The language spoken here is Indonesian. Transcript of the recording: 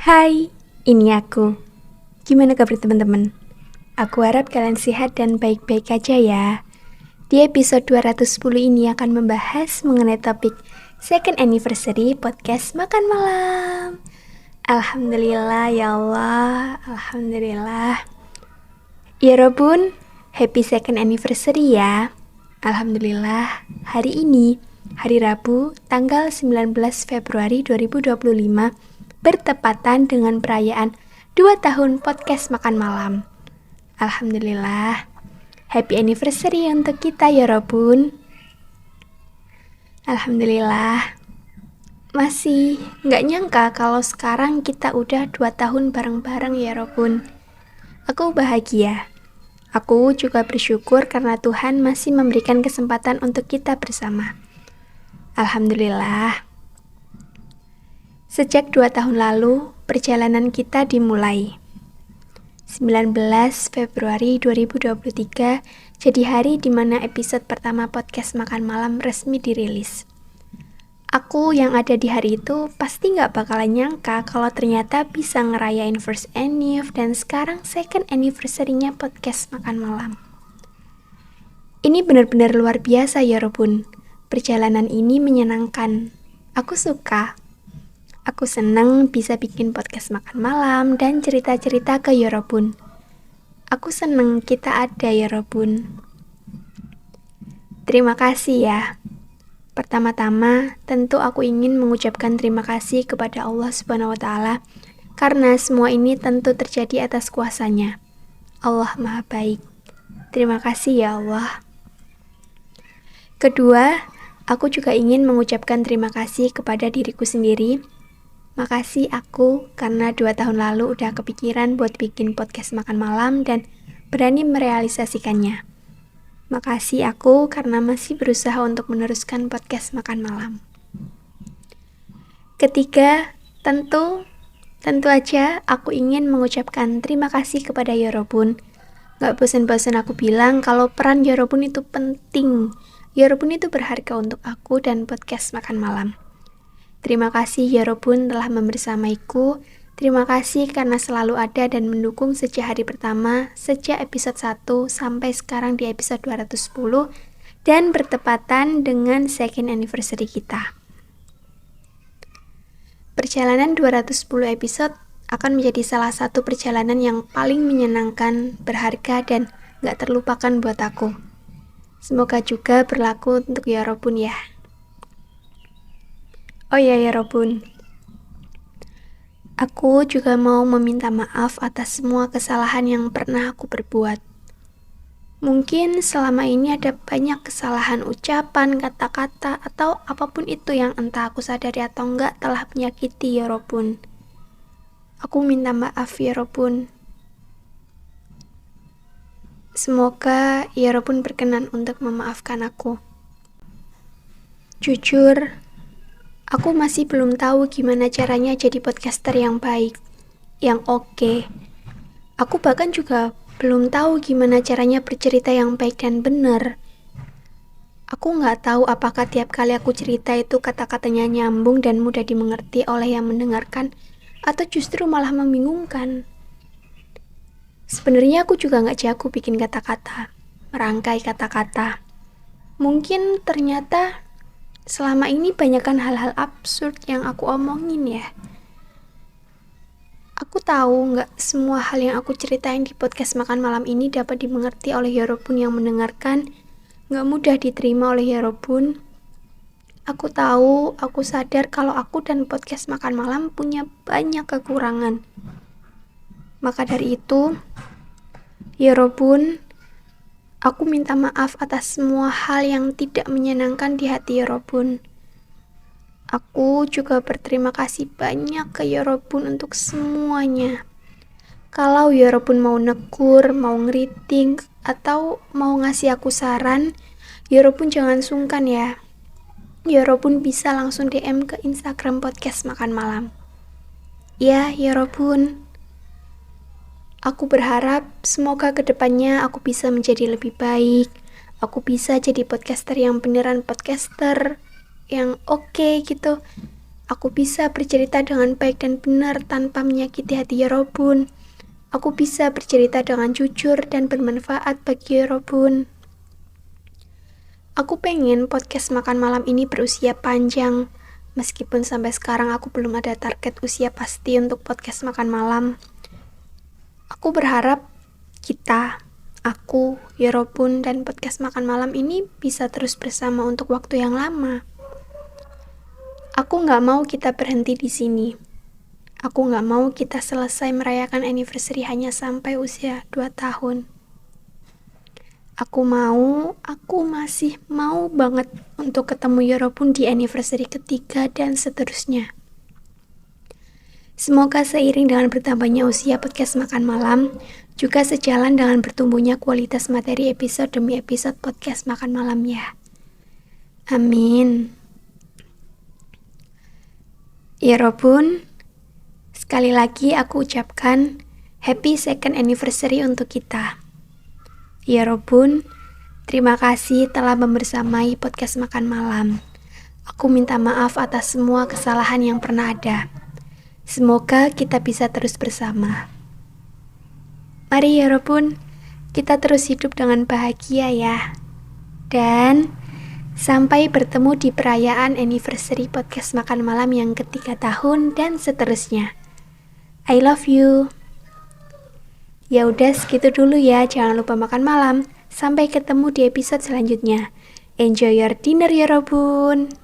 Hai, ini aku. Gimana kabar teman-teman? Aku harap kalian sehat dan baik-baik aja ya. Di episode 210 ini akan membahas mengenai topik second anniversary podcast Makan Malam. Alhamdulillah ya Allah, Alhamdulillah. Ya Robun, happy second anniversary ya. Alhamdulillah, hari ini, hari Rabu, tanggal 19 Februari 2025, bertepatan dengan perayaan 2 tahun podcast Makan Malam. Alhamdulillah, happy anniversary untuk kita ya Robun. Alhamdulillah, masih nggak nyangka kalau sekarang kita udah 2 tahun bareng-bareng ya Robun. Aku bahagia. Aku juga bersyukur karena Tuhan masih memberikan kesempatan untuk kita bersama. Alhamdulillah. Sejak 2 tahun lalu, perjalanan kita dimulai. 19 Februari 2023 jadi hari di mana episode pertama podcast Makan Malam resmi dirilis. Aku yang ada di hari itu pasti gak bakalan nyangka kalau ternyata bisa ngerayain first anniv dan sekarang second anniversary-nya podcast Makan Malam. Ini benar-benar luar biasa ya Robun. Perjalanan ini menyenangkan. Aku suka. Aku senang bisa bikin podcast Makan Malam dan cerita-cerita ke Yorobun. Aku senang kita ada Yorobun. Terima kasih ya. Pertama-tama, tentu aku ingin mengucapkan terima kasih kepada Allah Subhanahu wa Ta'ala karena semua ini tentu terjadi atas kuasa-Nya. Allah Maha Baik. Terima kasih ya Allah. Kedua, aku juga ingin mengucapkan terima kasih kepada diriku sendiri. Makasih aku karena 2 tahun lalu udah kepikiran buat bikin podcast Makan Malam dan berani merealisasikannya. Makasih aku karena masih berusaha untuk meneruskan podcast Makan Malam. Ketiga, tentu aja aku ingin mengucapkan terima kasih kepada Yorobun. Gak bosan-bosan aku bilang kalau peran Yorobun itu penting. Yorobun itu berharga untuk aku dan podcast Makan Malam. Terima kasih Yorobun telah membersamaiku. Terima kasih karena selalu ada dan mendukung sejak hari pertama, sejak episode 1 sampai sekarang di episode 210 dan bertepatan dengan second anniversary kita. Perjalanan 210 episode akan menjadi salah satu perjalanan yang paling menyenangkan, berharga dan gak terlupakan buat aku. Semoga juga berlaku untuk Yorobun ya. Oh ya Robun, aku juga mau meminta maaf atas semua kesalahan yang pernah aku perbuat. Mungkin selama ini ada banyak kesalahan ucapan, kata-kata, atau apapun itu yang entah aku sadari atau enggak telah menyakiti Robun. Aku minta maaf Robun. Semoga Robun berkenan untuk memaafkan aku. Jujur, aku masih belum tahu gimana caranya jadi podcaster yang baik, yang oke. Aku bahkan juga belum tahu gimana caranya bercerita yang baik dan benar. Aku nggak tahu apakah tiap kali aku cerita itu kata-katanya nyambung dan mudah dimengerti oleh yang mendengarkan, atau justru malah membingungkan. Sebenarnya aku juga nggak jago bikin kata-kata, merangkai kata-kata. Mungkin ternyata selama ini banyakkan hal-hal absurd yang aku omongin ya. Aku tahu gak semua hal yang aku ceritain di podcast Makan Malam ini dapat dimengerti oleh Yorobun yang mendengarkan. Gak mudah diterima oleh Yorobun. Aku tahu, aku sadar kalau aku dan podcast Makan Malam punya banyak kekurangan. Maka dari itu, Yorobun, aku minta maaf atas semua hal yang tidak menyenangkan di hati Yorobun. Aku juga berterima kasih banyak ke Yorobun untuk semuanya. Kalau Yorobun mau negur, mau ngeriting, atau mau ngasih aku saran, Yorobun jangan sungkan ya. Yorobun bisa langsung DM ke Instagram podcast Makan Malam. Ya, Yorobun. Aku berharap semoga kedepannya aku bisa menjadi lebih baik. Aku bisa jadi podcaster yang beneran podcaster, yang oke gitu. Aku bisa bercerita dengan baik dan benar tanpa menyakiti hati Yorobun. Aku bisa bercerita dengan jujur dan bermanfaat bagi Yorobun. Aku pengen podcast makan malam ini berusia panjang. Meskipun sampai sekarang aku belum ada target usia pasti untuk podcast makan malam. Aku berharap aku, Yorobun, dan podcast makan malam ini bisa terus bersama untuk waktu yang lama. Aku gak mau kita berhenti di sini. Aku gak mau kita selesai merayakan anniversary hanya sampai usia 2 tahun. Aku masih mau banget untuk ketemu Yorobun di anniversary ketiga dan seterusnya. Semoga seiring dengan bertambahnya usia podcast makan malam, juga sejalan dengan bertumbuhnya kualitas materi episode demi episode podcast makan malam ya. Amin. Yorobun, sekali lagi aku ucapkan happy second anniversary untuk kita. Yorobun, terima kasih telah membersamai podcast makan malam. Aku minta maaf atas semua kesalahan yang pernah ada. Semoga kita bisa terus bersama. Mari Yorobun, kita terus hidup dengan bahagia ya. Dan sampai bertemu di perayaan anniversary podcast makan malam yang ketiga tahun dan seterusnya. I love you. Ya udah segitu dulu ya, jangan lupa makan malam. Sampai ketemu di episode selanjutnya. Enjoy your dinner Yorobun.